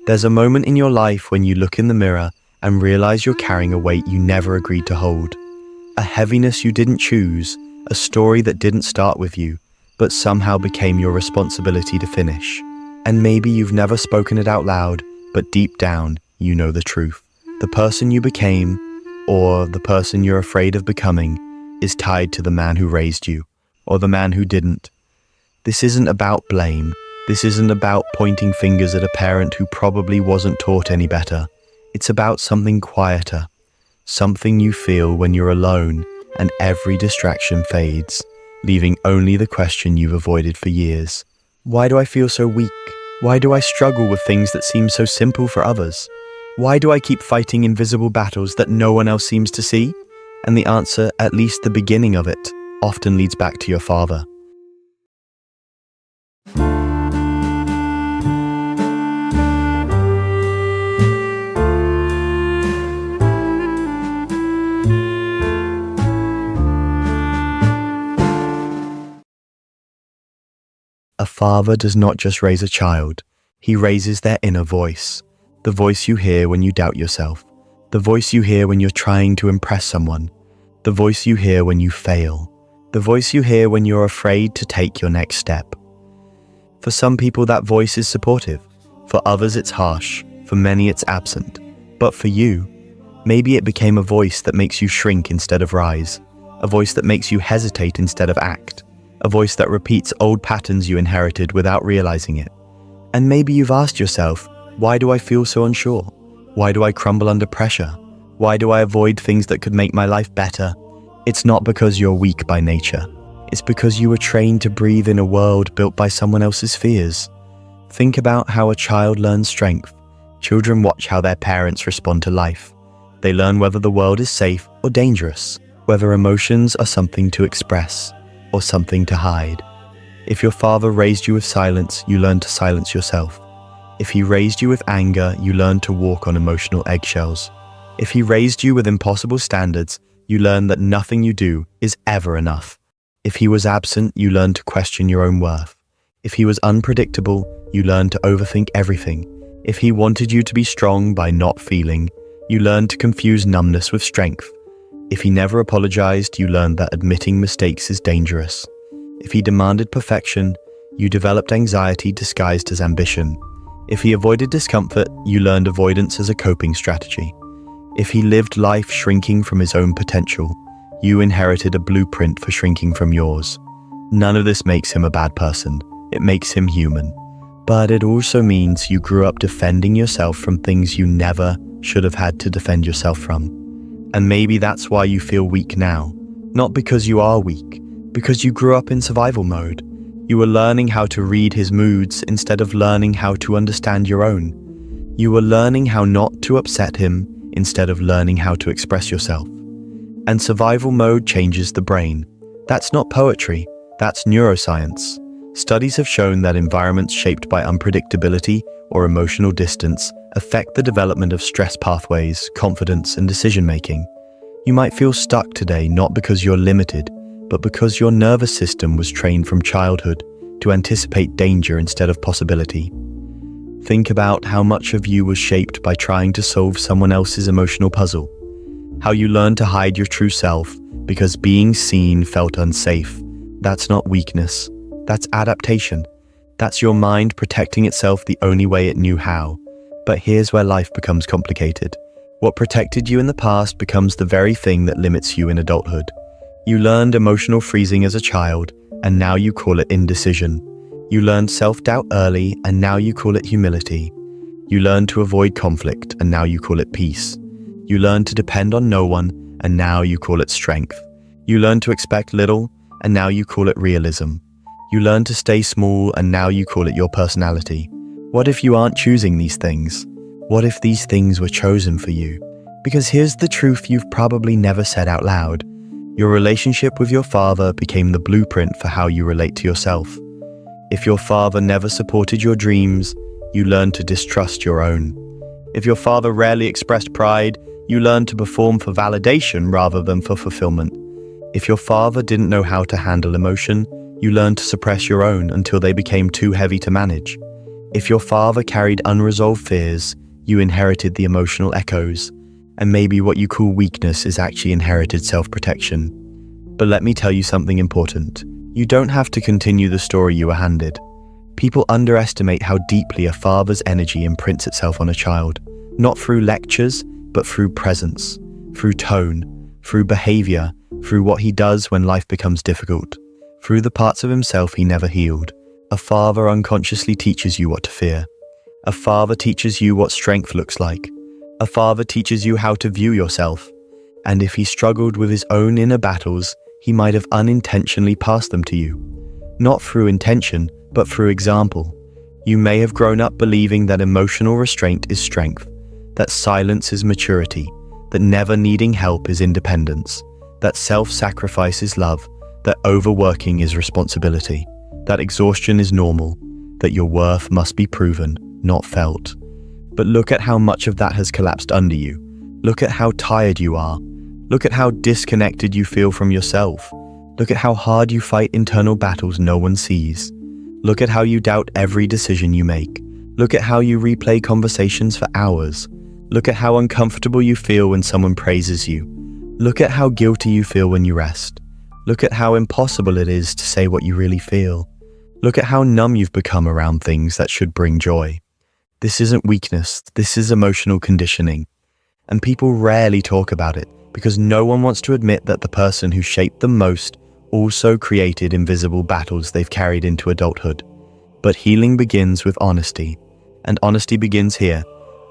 There's a moment in your life when you look in the mirror and realize you're carrying a weight you never agreed to hold. A heaviness you didn't choose, a story that didn't start with you, but somehow became your responsibility to finish. And maybe you've never spoken it out loud, but deep down, you know the truth. The person you became, or the person you're afraid of becoming, is tied to the man who raised you, or the man who didn't. This isn't about blame. This isn't about pointing fingers at a parent who probably wasn't taught any better. It's about something quieter, something you feel when you're alone and every distraction fades, leaving only the question you've avoided for years. Why do I feel so weak? Why do I struggle with things that seem so simple for others? Why do I keep fighting invisible battles that no one else seems to see? And the answer, at least the beginning of it, often leads back to your father. A father does not just raise a child, he raises their inner voice. The voice you hear when you doubt yourself. The voice you hear when you're trying to impress someone. The voice you hear when you fail. The voice you hear when you're afraid to take your next step. For some people that voice is supportive. For others it's harsh. For many it's absent. But for you, maybe it became a voice that makes you shrink instead of rise. A voice that makes you hesitate instead of act. A voice that repeats old patterns you inherited without realizing it. And maybe you've asked yourself, why do I feel so unsure? Why do I crumble under pressure? Why do I avoid things that could make my life better? It's not because you're weak by nature. It's because you were trained to breathe in a world built by someone else's fears. Think about how a child learns strength. Children watch how their parents respond to life. They learn whether the world is safe or dangerous, whether emotions are something to express or something to hide. If your father raised you with silence, you learn to silence yourself. If he raised you with anger, you learn to walk on emotional eggshells. If he raised you with impossible standards, you learn that nothing you do is ever enough. If he was absent, you learn to question your own worth. If he was unpredictable, you learn to overthink everything. If he wanted you to be strong by not feeling, you learn to confuse numbness with strength. If he never apologized, you learned that admitting mistakes is dangerous. If he demanded perfection, you developed anxiety disguised as ambition. If he avoided discomfort, you learned avoidance as a coping strategy. If he lived life shrinking from his own potential, you inherited a blueprint for shrinking from yours. None of this makes him a bad person. It makes him human. But it also means you grew up defending yourself from things you never should have had to defend yourself from. And maybe that's why you feel weak now. Not because you are weak, because you grew up in survival mode. You were learning how to read his moods instead of learning how to understand your own. You were learning how not to upset him instead of learning how to express yourself. And survival mode changes the brain. That's not poetry, that's neuroscience. Studies have shown that environments shaped by unpredictability or emotional distance affect the development of stress pathways, confidence, and decision-making. You might feel stuck today not because you're limited, but because your nervous system was trained from childhood to anticipate danger instead of possibility. Think about how much of you was shaped by trying to solve someone else's emotional puzzle. How you learned to hide your true self because being seen felt unsafe. That's not weakness. That's adaptation. That's your mind protecting itself the only way it knew how. But here's where life becomes complicated. What protected you in the past becomes the very thing that limits you in adulthood. You learned emotional freezing as a child, and now you call it indecision. You learned self-doubt early, and now you call it humility. You learned to avoid conflict, and now you call it peace. You learned to depend on no one, and now you call it strength. You learned to expect little, and now you call it realism. You learned to stay small, and now you call it your personality. What if you aren't choosing these things? What if these things were chosen for you? Because here's the truth you've probably never said out loud. Your relationship with your father became the blueprint for how you relate to yourself. If your father never supported your dreams, you learned to distrust your own. If your father rarely expressed pride, you learned to perform for validation rather than for fulfillment. If your father didn't know how to handle emotion, you learned to suppress your own until they became too heavy to manage. If your father carried unresolved fears, you inherited the emotional echoes, and maybe what you call weakness is actually inherited self-protection. But let me tell you something important. You don't have to continue the story you were handed. People underestimate how deeply a father's energy imprints itself on a child, not through lectures, but through presence, through tone, through behavior, through what he does when life becomes difficult, through the parts of himself he never healed. A father unconsciously teaches you what to fear. A father teaches you what strength looks like. A father teaches you how to view yourself. And if he struggled with his own inner battles, he might have unintentionally passed them to you. Not through intention, but through example. You may have grown up believing that emotional restraint is strength, that silence is maturity, that never needing help is independence, that self-sacrifice is love, that overworking is responsibility, that exhaustion is normal, that your worth must be proven, not felt. But look at how much of that has collapsed under you. Look at how tired you are. Look at how disconnected you feel from yourself. Look at how hard you fight internal battles no one sees. Look at how you doubt every decision you make. Look at how you replay conversations for hours. Look at how uncomfortable you feel when someone praises you. Look at how guilty you feel when you rest. Look at how impossible it is to say what you really feel. Look at how numb you've become around things that should bring joy. This isn't weakness, this is emotional conditioning. And people rarely talk about it because no one wants to admit that the person who shaped them most also created invisible battles they've carried into adulthood. But healing begins with honesty, and honesty begins here.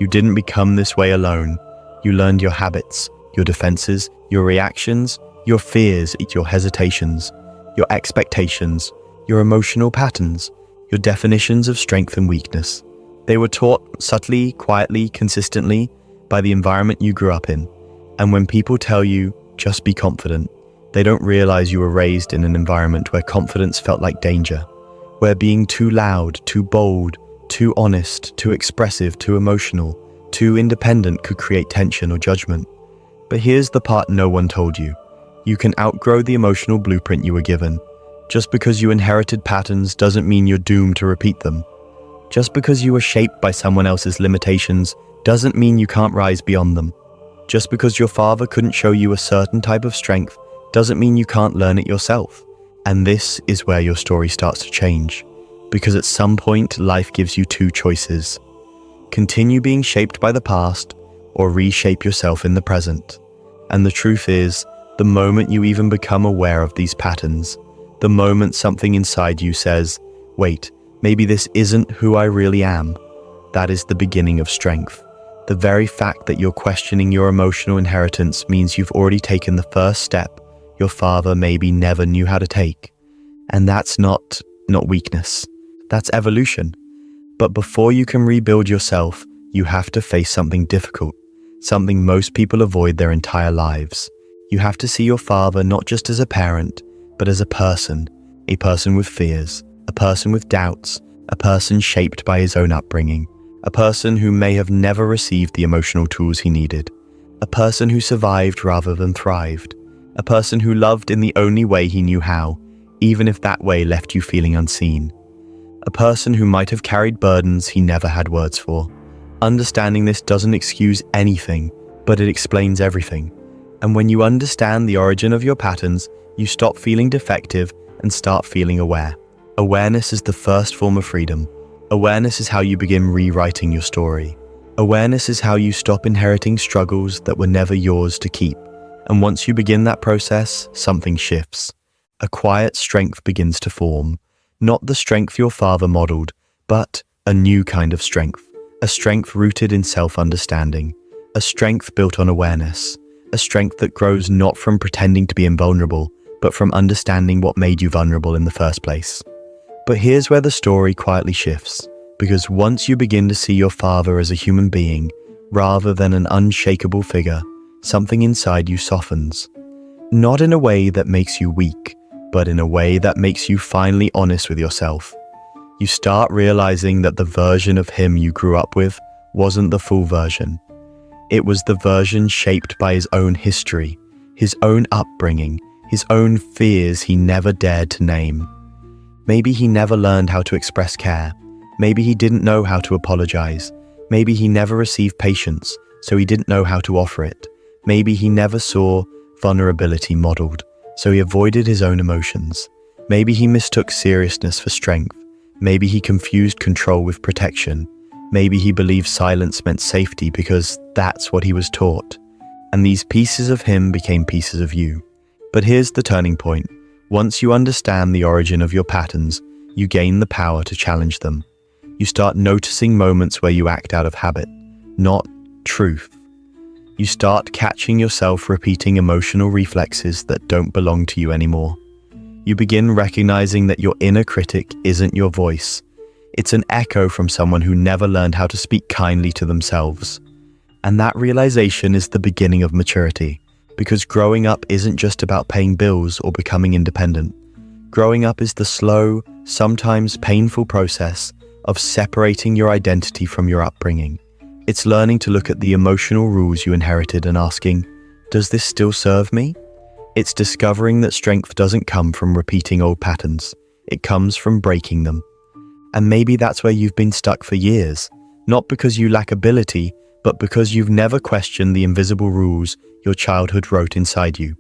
You didn't become this way alone. You learned your habits, your defenses, your reactions, your fears, your hesitations, your expectations, your emotional patterns, your definitions of strength and weakness. They were taught subtly, quietly, consistently by the environment you grew up in. And when people tell you, just be confident, they don't realize you were raised in an environment where confidence felt like danger, where being too loud, too bold, too honest, too expressive, too emotional, too independent could create tension or judgment. But here's the part no one told you. You can outgrow the emotional blueprint you were given. Just because you inherited patterns doesn't mean you're doomed to repeat them. Just because you were shaped by someone else's limitations doesn't mean you can't rise beyond them. Just because your father couldn't show you a certain type of strength doesn't mean you can't learn it yourself. And this is where your story starts to change. Because at some point, life gives you two choices. Continue being shaped by the past, or reshape yourself in the present. And the truth is, the moment you even become aware of these patterns, the moment something inside you says, wait, maybe this isn't who I really am, that is the beginning of strength. The very fact that you're questioning your emotional inheritance means you've already taken the first step your father maybe never knew how to take. And that's not weakness. That's evolution. But before you can rebuild yourself, you have to face something difficult, something most people avoid their entire lives. You have to see your father not just as a parent, but as a person with fears, a person with doubts, a person shaped by his own upbringing, a person who may have never received the emotional tools he needed, a person who survived rather than thrived, a person who loved in the only way he knew how, even if that way left you feeling unseen, a person who might have carried burdens he never had words for. Understanding this doesn't excuse anything, but it explains everything. And when you understand the origin of your patterns, you stop feeling defective and start feeling aware. Awareness is the first form of freedom. Awareness is how you begin rewriting your story. Awareness is how you stop inheriting struggles that were never yours to keep. And once you begin that process, something shifts. A quiet strength begins to form. Not the strength your father modeled, but a new kind of strength. A strength rooted in self-understanding. A strength built on awareness. A strength that grows not from pretending to be invulnerable, but from understanding what made you vulnerable in the first place. But here's where the story quietly shifts, because once you begin to see your father as a human being, rather than an unshakable figure, something inside you softens. Not in a way that makes you weak, but in a way that makes you finally honest with yourself. You start realizing that the version of him you grew up with wasn't the full version. It was the version shaped by his own history, his own upbringing, his own fears he never dared to name. Maybe he never learned how to express care. Maybe he didn't know how to apologize. Maybe he never received patience, so he didn't know how to offer it. Maybe he never saw vulnerability modeled, so he avoided his own emotions. Maybe he mistook seriousness for strength. Maybe he confused control with protection. Maybe he believed silence meant safety because that's what he was taught. And these pieces of him became pieces of you. But here's the turning point. Once you understand the origin of your patterns, you gain the power to challenge them. You start noticing moments where you act out of habit, not truth. You start catching yourself repeating emotional reflexes that don't belong to you anymore. You begin recognizing that your inner critic isn't your voice. It's an echo from someone who never learned how to speak kindly to themselves. And that realization is the beginning of maturity, because growing up isn't just about paying bills or becoming independent. Growing up is the slow, sometimes painful process of separating your identity from your upbringing. It's learning to look at the emotional rules you inherited and asking, does this still serve me? It's discovering that strength doesn't come from repeating old patterns. It comes from breaking them. And maybe that's where you've been stuck for years, not because you lack ability, but because you've never questioned the invisible rules your childhood wrote inside you.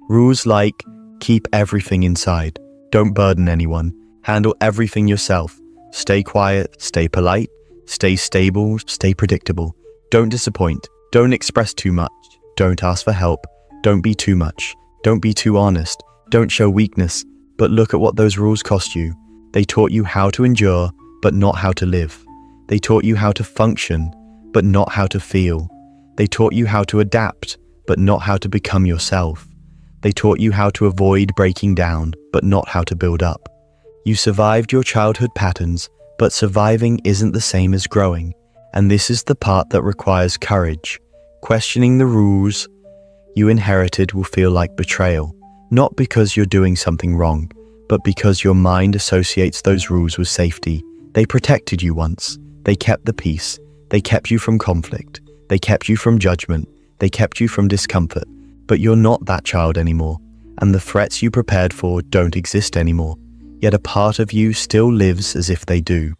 Rules like, keep everything inside, don't burden anyone, handle everything yourself, stay quiet, stay polite, stay stable, stay predictable, don't disappoint, don't express too much, don't ask for help, don't be too much, don't be too honest, don't show weakness. But look at what those rules cost you. They taught you how to endure, but not how to live. They taught you how to function, but not how to feel. They taught you how to adapt, but not how to become yourself. They taught you how to avoid breaking down, but not how to build up. You survived your childhood patterns, but surviving isn't the same as growing. And this is the part that requires courage. Questioning the rules you inherited will feel like betrayal, not because you're doing something wrong, but because your mind associates those rules with safety. They protected you once. They kept the peace. They kept you from conflict. They kept you from judgment. They kept you from discomfort. But you're not that child anymore, and the threats you prepared for don't exist anymore. Yet a part of you still lives as if they do.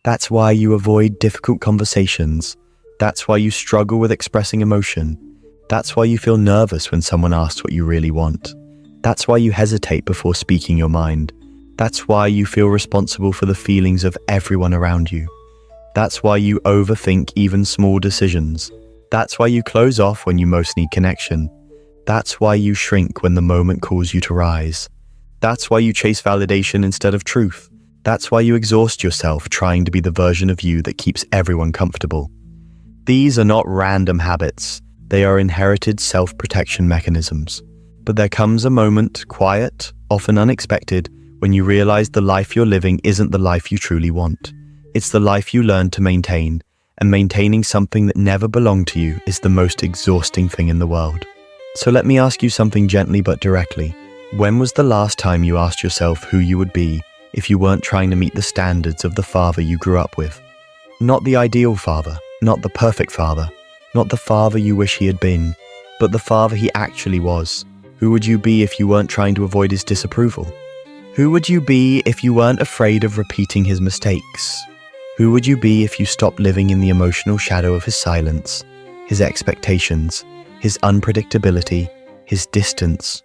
That's why you avoid difficult conversations. That's why you struggle with expressing emotion. That's why you feel nervous when someone asks what you really want. That's why you hesitate before speaking your mind. That's why you feel responsible for the feelings of everyone around you. That's why you overthink even small decisions. That's why you close off when you most need connection. That's why you shrink when the moment calls you to rise. That's why you chase validation instead of truth. That's why you exhaust yourself trying to be the version of you that keeps everyone comfortable. These are not random habits. They are inherited self-protection mechanisms. But there comes a moment, quiet, often unexpected, when you realize the life you're living isn't the life you truly want. It's the life you learn to maintain, and maintaining something that never belonged to you is the most exhausting thing in the world. So let me ask you something gently but directly. When was the last time you asked yourself who you would be if you weren't trying to meet the standards of the father you grew up with? Not the ideal father, not the perfect father, not the father you wish he had been, but the father he actually was. Who would you be if you weren't trying to avoid his disapproval? Who would you be if you weren't afraid of repeating his mistakes? Who would you be if you stopped living in the emotional shadow of his silence, his expectations, his unpredictability, his distance?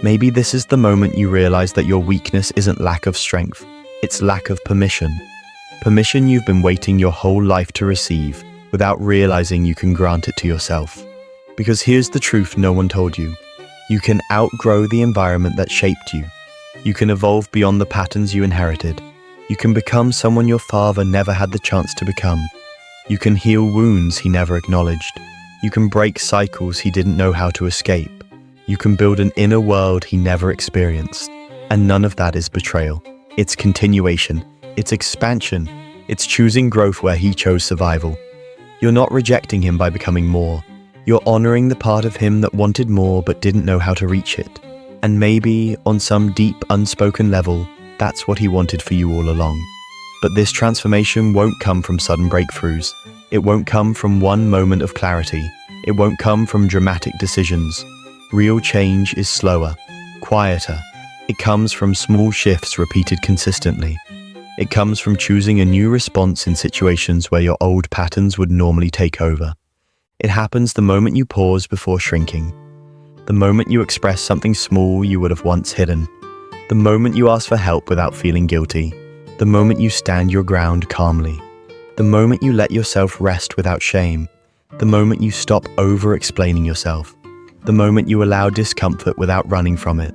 Maybe this is the moment you realize that your weakness isn't lack of strength, it's lack of permission. Permission you've been waiting your whole life to receive without realizing you can grant it to yourself. Because here's the truth no one told you. You can outgrow the environment that shaped you. You can evolve beyond the patterns you inherited. You can become someone your father never had the chance to become. You can heal wounds he never acknowledged. You can break cycles he didn't know how to escape. You can build an inner world he never experienced. And none of that is betrayal. It's continuation. It's expansion. It's choosing growth where he chose survival. You're not rejecting him by becoming more. You're honoring the part of him that wanted more but didn't know how to reach it. And maybe, on some deep, unspoken level, that's what he wanted for you all along. But this transformation won't come from sudden breakthroughs. It won't come from one moment of clarity. It won't come from dramatic decisions. Real change is slower, quieter. It comes from small shifts repeated consistently. It comes from choosing a new response in situations where your old patterns would normally take over. It happens the moment you pause before shrinking, the moment you express something small you would have once hidden, the moment you ask for help without feeling guilty, the moment you stand your ground calmly, the moment you let yourself rest without shame, the moment you stop over-explaining yourself, the moment you allow discomfort without running from it,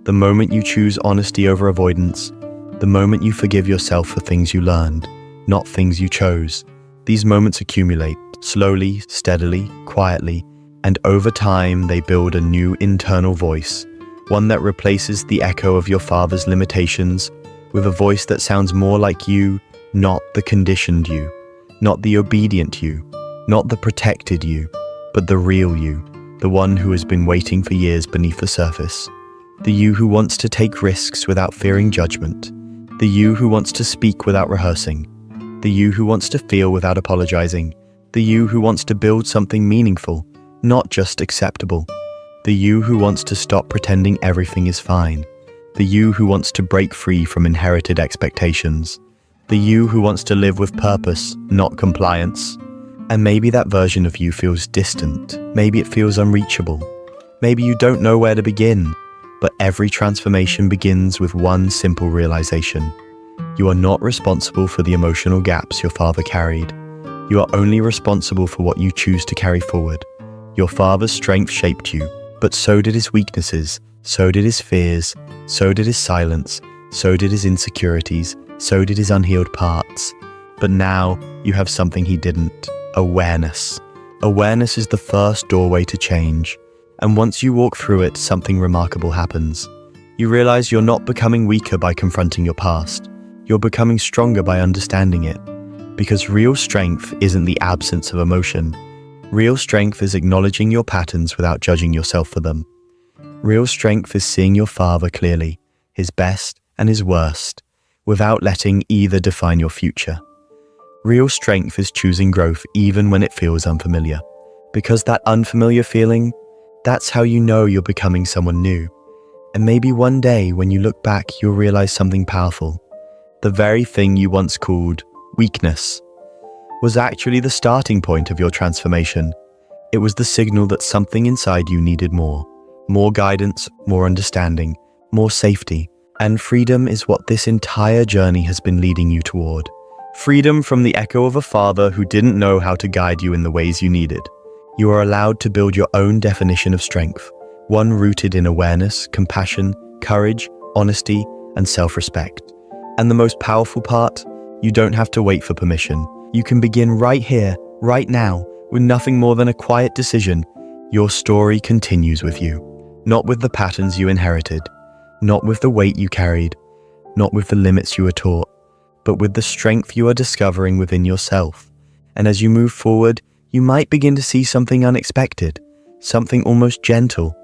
the moment you choose honesty over avoidance, the moment you forgive yourself for things you learned, not things you chose. These moments accumulate, slowly, steadily, quietly, and over time they build a new internal voice, one that replaces the echo of your father's limitations with a voice that sounds more like you, not the conditioned you, not the obedient you, not the protected you, but the real you, the one who has been waiting for years beneath the surface, the you who wants to take risks without fearing judgment, the you who wants to speak without rehearsing, the you who wants to feel without apologizing, the you who wants to build something meaningful, not just acceptable, the you who wants to stop pretending everything is fine, the you who wants to break free from inherited expectations, the you who wants to live with purpose, not compliance. And maybe that version of you feels distant, maybe it feels unreachable, maybe you don't know where to begin, but every transformation begins with one simple realization. You are not responsible for the emotional gaps your father carried. You are only responsible for what you choose to carry forward. Your father's strength shaped you, but so did his weaknesses, so did his fears, so did his silence, so did his insecurities, so did his unhealed parts. But now you have something he didn't: awareness. Awareness is the first doorway to change. And once you walk through it, something remarkable happens. You realize you're not becoming weaker by confronting your past. You're becoming stronger by understanding it. Because real strength isn't the absence of emotion. Real strength is acknowledging your patterns without judging yourself for them. Real strength is seeing your father clearly, his best and his worst, without letting either define your future. Real strength is choosing growth even when it feels unfamiliar. Because that unfamiliar feeling, that's how you know you're becoming someone new. And maybe one day when you look back, you'll realize something powerful. The very thing you once called weakness was actually the starting point of your transformation. It was the signal that something inside you needed more. More guidance, more understanding, more safety. And freedom is what this entire journey has been leading you toward. Freedom from the echo of a father who didn't know how to guide you in the ways you needed. You are allowed to build your own definition of strength, one rooted in awareness, compassion, courage, honesty, and self-respect. And the most powerful part, you don't have to wait for permission. You can begin right here, right now, with nothing more than a quiet decision. Your story continues with you, not with the patterns you inherited, not with the weight you carried, not with the limits you were taught, but with the strength you are discovering within yourself. And as you move forward, you might begin to see something unexpected, something almost gentle.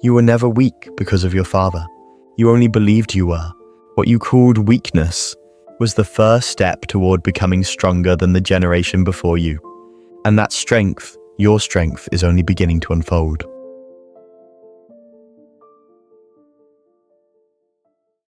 You were never weak because of your father. You only believed you were. What you called weakness was the first step toward becoming stronger than the generation before you. And that strength, your strength, is only beginning to unfold.